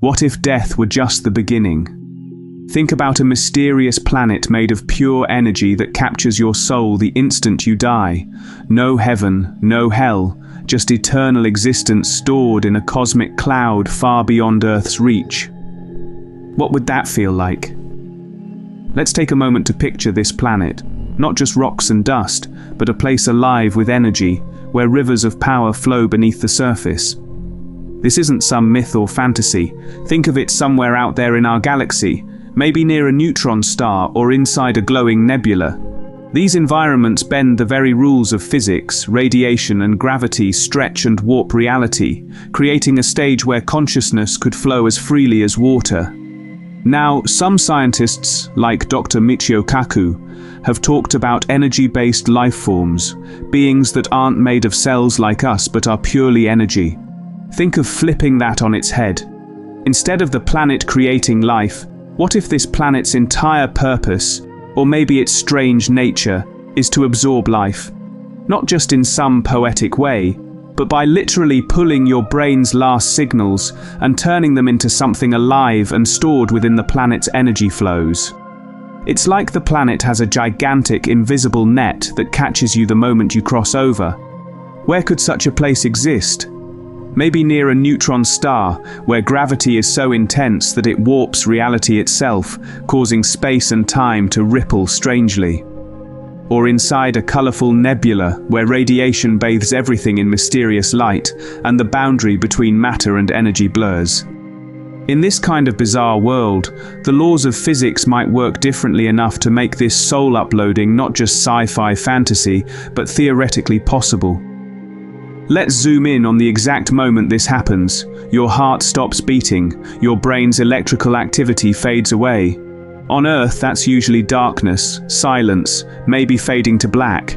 What if death were just the beginning? Think about a mysterious planet made of pure energy that captures your soul the instant you die. No heaven, no hell, just eternal existence stored in a cosmic cloud far beyond Earth's reach. What would that feel like? Let's take a moment to picture this planet. Not just rocks and dust, but a place alive with energy, where rivers of power flow beneath the surface. This isn't some myth or fantasy. Think of it somewhere out there in our galaxy, maybe near a neutron star or inside a glowing nebula. These environments bend the very rules of physics. Radiation and gravity stretch and warp reality, creating a stage where consciousness could flow as freely as water. Now, some scientists, like Dr. Michio Kaku, have talked about energy-based life forms, beings that aren't made of cells like us but are purely energy. Think of flipping that on its head. Instead of the planet creating life, what if this planet's entire purpose, or maybe its strange nature, is to absorb life? Not just in some poetic way, but by literally pulling your brain's last signals and turning them into something alive and stored within the planet's energy flows. It's like the planet has a gigantic invisible net that catches you the moment you cross over. Where could such a place exist? Maybe near a neutron star, where gravity is so intense that it warps reality itself, causing space and time to ripple strangely. Or inside a colorful nebula, where radiation bathes everything in mysterious light, and the boundary between matter and energy blurs. In this kind of bizarre world, the laws of physics might work differently enough to make this soul uploading not just sci-fi fantasy, but theoretically possible. Let's zoom in on the exact moment this happens. Your heart stops beating, your brain's electrical activity fades away. On Earth, that's usually darkness, silence, maybe fading to black.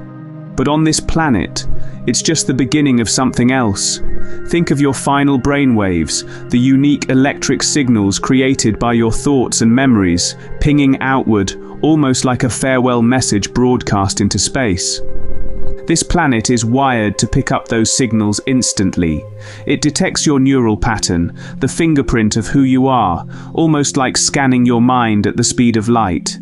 But on this planet, it's just the beginning of something else. Think of your final brainwaves, the unique electric signals created by your thoughts and memories, pinging outward, almost like a farewell message broadcast into space. This planet is wired to pick up those signals instantly. It detects your neural pattern, the fingerprint of who you are, almost like scanning your mind at the speed of light.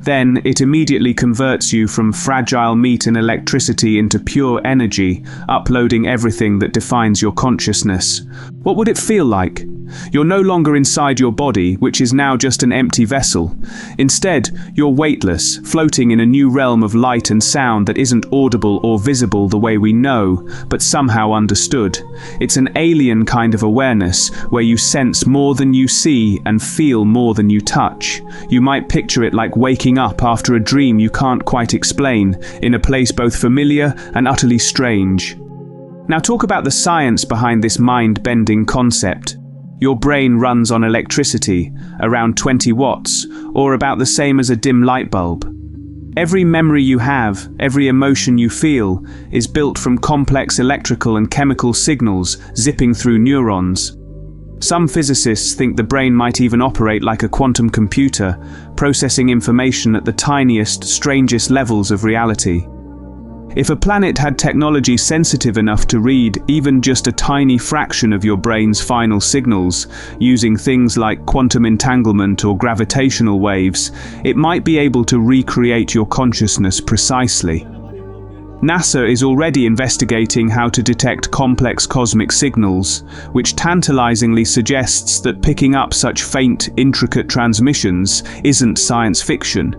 Then it immediately converts you from fragile meat and electricity into pure energy, uploading everything that defines your consciousness. What would it feel like? You're no longer inside your body, which is now just an empty vessel. Instead, you're weightless, floating in a new realm of light and sound that isn't audible or visible the way we know, but somehow understood. It's an alien kind of awareness, where you sense more than you see and feel more than you touch. You might picture it like waking up after a dream you can't quite explain, in a place both familiar and utterly strange. Now talk about the science behind this mind-bending concept. Your brain runs on electricity, around 20 watts, or about the same as a dim light bulb. Every memory you have, every emotion you feel, is built from complex electrical and chemical signals zipping through neurons. Some physicists think the brain might even operate like a quantum computer, processing information at the tiniest, strangest levels of reality. If a planet had technology sensitive enough to read even just a tiny fraction of your brain's final signals, using things like quantum entanglement or gravitational waves, it might be able to recreate your consciousness precisely. NASA is already investigating how to detect complex cosmic signals, which tantalizingly suggests that picking up such faint, intricate transmissions isn't science fiction.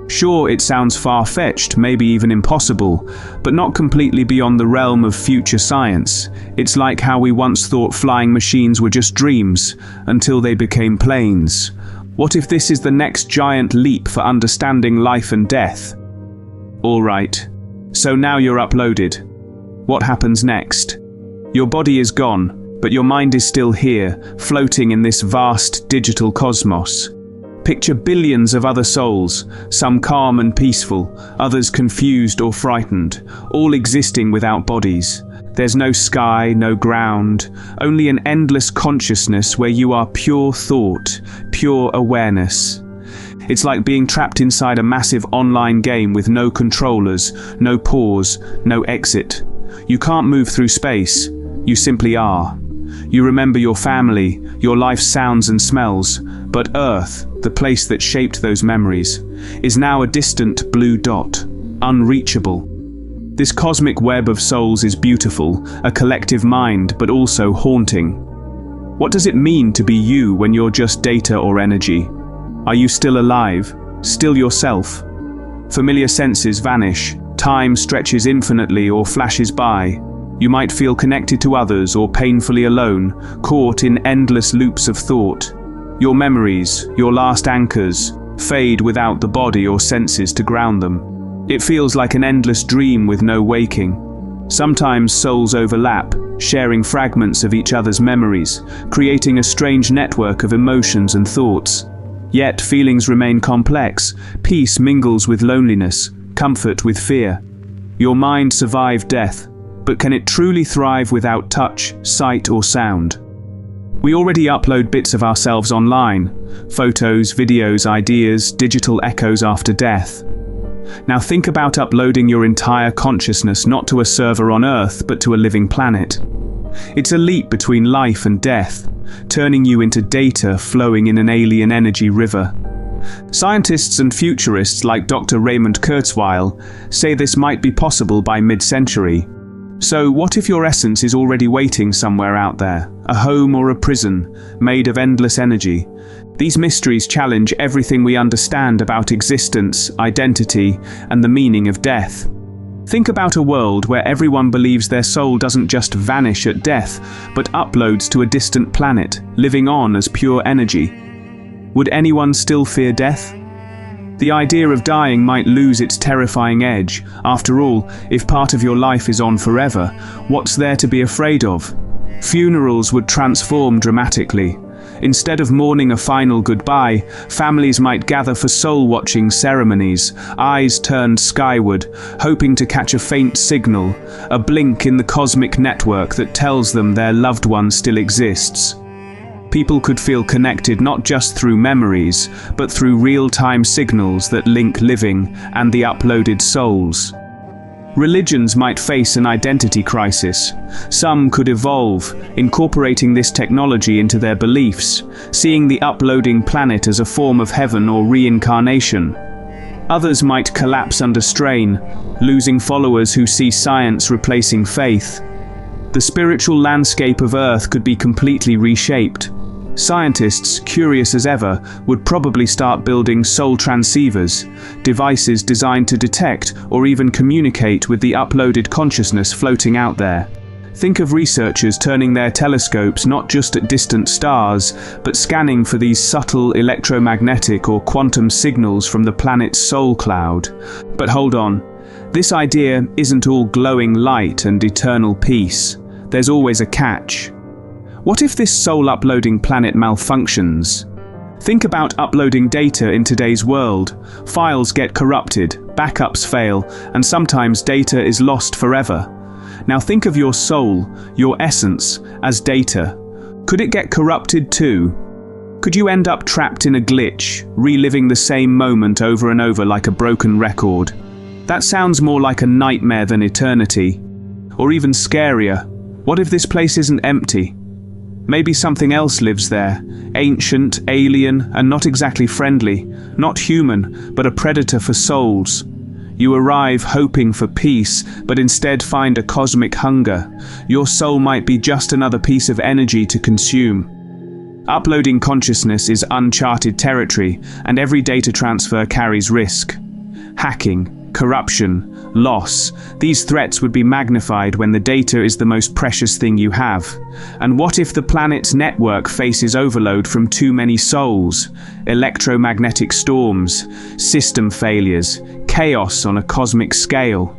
Sure, it sounds far-fetched, maybe even impossible, but not completely beyond the realm of future science. It's like how we once thought flying machines were just dreams, until they became planes. What if this is the next giant leap for understanding life and death? All right, so now you're uploaded. What happens next? Your body is gone, but your mind is still here, floating in this vast digital cosmos. Picture billions of other souls, some calm and peaceful, others confused or frightened, all existing without bodies. There's no sky, no ground, only an endless consciousness where you are pure thought, pure awareness. It's like being trapped inside a massive online game with no controllers, no pause, no exit. You can't move through space, you simply are. You remember your family, your life's sounds and smells, but Earth, the place that shaped those memories, is now a distant blue dot, unreachable. This cosmic web of souls is beautiful, a collective mind, but also haunting. What does it mean to be you when you're just data or energy? Are you still alive? Still yourself? Familiar senses vanish, time stretches infinitely or flashes by. You might feel connected to others or painfully alone, caught in endless loops of thought. Your memories, your last anchors, fade without the body or senses to ground them. It feels like an endless dream with no waking. Sometimes souls overlap, sharing fragments of each other's memories, creating a strange network of emotions and thoughts. Yet feelings remain complex. Peace mingles with loneliness, comfort with fear. Your mind survived death, but can it truly thrive without touch, sight, or sound? We already upload bits of ourselves online: photos, videos, ideas, digital echoes after death. Now think about uploading your entire consciousness not to a server on Earth, but to a living planet. It's a leap between life and death, turning you into data flowing in an alien energy river. Scientists and futurists like Dr. Raymond Kurzweil say this might be possible by mid-century. So what if your essence is already waiting somewhere out there, a home or a prison, made of endless energy? These mysteries challenge everything we understand about existence, identity, and the meaning of death. Think about a world where everyone believes their soul doesn't just vanish at death, but uploads to a distant planet, living on as pure energy. Would anyone still fear death? The idea of dying might lose its terrifying edge. After all, if part of your life is on forever, what's there to be afraid of? Funerals would transform dramatically. Instead of mourning a final goodbye, families might gather for soul-watching ceremonies, eyes turned skyward, hoping to catch a faint signal, a blink in the cosmic network that tells them their loved one still exists. People could feel connected not just through memories, but through real-time signals that link living and the uploaded souls. Religions might face an identity crisis. Some could evolve, incorporating this technology into their beliefs, seeing the uploading planet as a form of heaven or reincarnation. Others might collapse under strain, losing followers who see science replacing faith. The spiritual landscape of Earth could be completely reshaped. Scientists, curious as ever, would probably start building soul transceivers, devices designed to detect or even communicate with the uploaded consciousness floating out there. Think of researchers turning their telescopes not just at distant stars, but scanning for these subtle electromagnetic or quantum signals from the planet's soul cloud. But hold on, this idea isn't all glowing light and eternal peace. There's always a catch. What if this soul-uploading planet malfunctions? Think about uploading data in today's world. Files get corrupted, backups fail, and sometimes data is lost forever. Now think of your soul, your essence, as data. Could it get corrupted too? Could you end up trapped in a glitch, reliving the same moment over and over like a broken record? That sounds more like a nightmare than eternity. Or even scarier, what if this place isn't empty? Maybe something else lives there, ancient, alien, and not exactly friendly, not human, but a predator for souls. You arrive hoping for peace, but instead find a cosmic hunger. Your soul might be just another piece of energy to consume. Uploading consciousness is uncharted territory, and every data transfer carries risk. Hacking, corruption, loss, these threats would be magnified when the data is the most precious thing you have. And what if the planet's network faces overload from too many souls? Electromagnetic storms, system failures, chaos on a cosmic scale.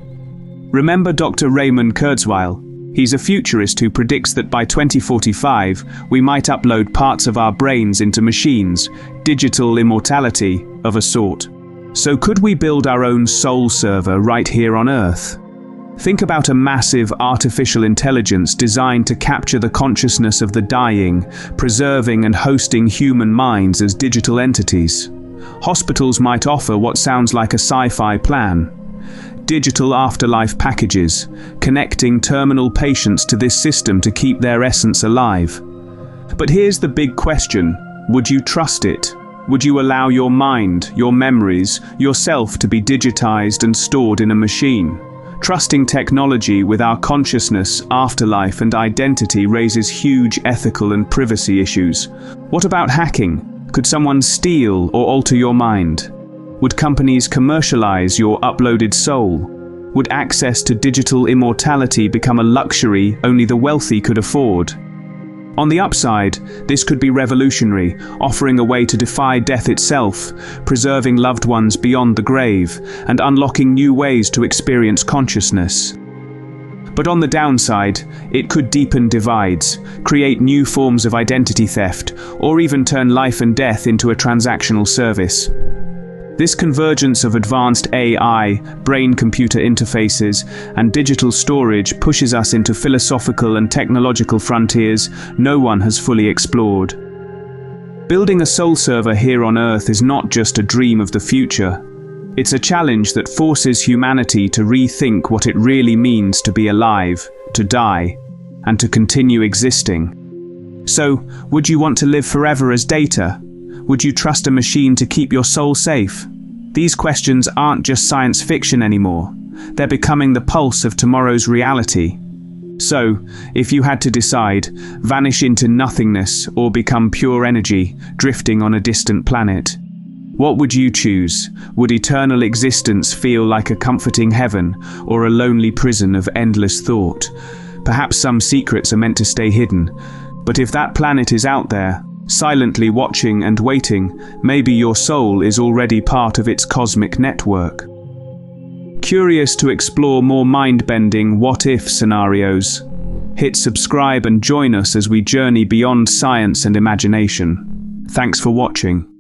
Remember Dr. Raymond Kurzweil? He's a futurist who predicts that by 2045, we might upload parts of our brains into machines, digital immortality of a sort. So could we build our own soul server right here on Earth? Think about a massive artificial intelligence designed to capture the consciousness of the dying, preserving and hosting human minds as digital entities. Hospitals might offer what sounds like a sci-fi plan. digital afterlife packages, connecting terminal patients to this system to keep their essence alive. But here's the big question: would you trust it? Would you allow your mind, your memories, yourself to be digitized and stored in a machine? Trusting technology with our consciousness, afterlife, and identity raises huge ethical and privacy issues. What about hacking? Could someone steal or alter your mind? Would companies commercialize your uploaded soul? Would access to digital immortality become a luxury only the wealthy could afford? On the upside, this could be revolutionary, offering a way to defy death itself, preserving loved ones beyond the grave, and unlocking new ways to experience consciousness. But on the downside, it could deepen divides, create new forms of identity theft, or even turn life and death into a transactional service. This convergence of advanced AI, brain-computer interfaces, and digital storage pushes us into philosophical and technological frontiers no one has fully explored. Building a soul server here on Earth is not just a dream of the future. It's a challenge that forces humanity to rethink what it really means to be alive, to die, and to continue existing. So, would you want to live forever as data? Would you trust a machine to keep your soul safe? These questions aren't just science fiction anymore. They're becoming the pulse of tomorrow's reality. So, if you had to decide, vanish into nothingness or become pure energy, drifting on a distant planet, what would you choose? Would eternal existence feel like a comforting heaven or a lonely prison of endless thought? Perhaps some secrets are meant to stay hidden, but if that planet is out there, silently watching and waiting, maybe your soul is already part of its cosmic network. Curious to explore more mind-bending what-if scenarios? Hit subscribe and join us as we journey beyond science and imagination. Thanks for watching.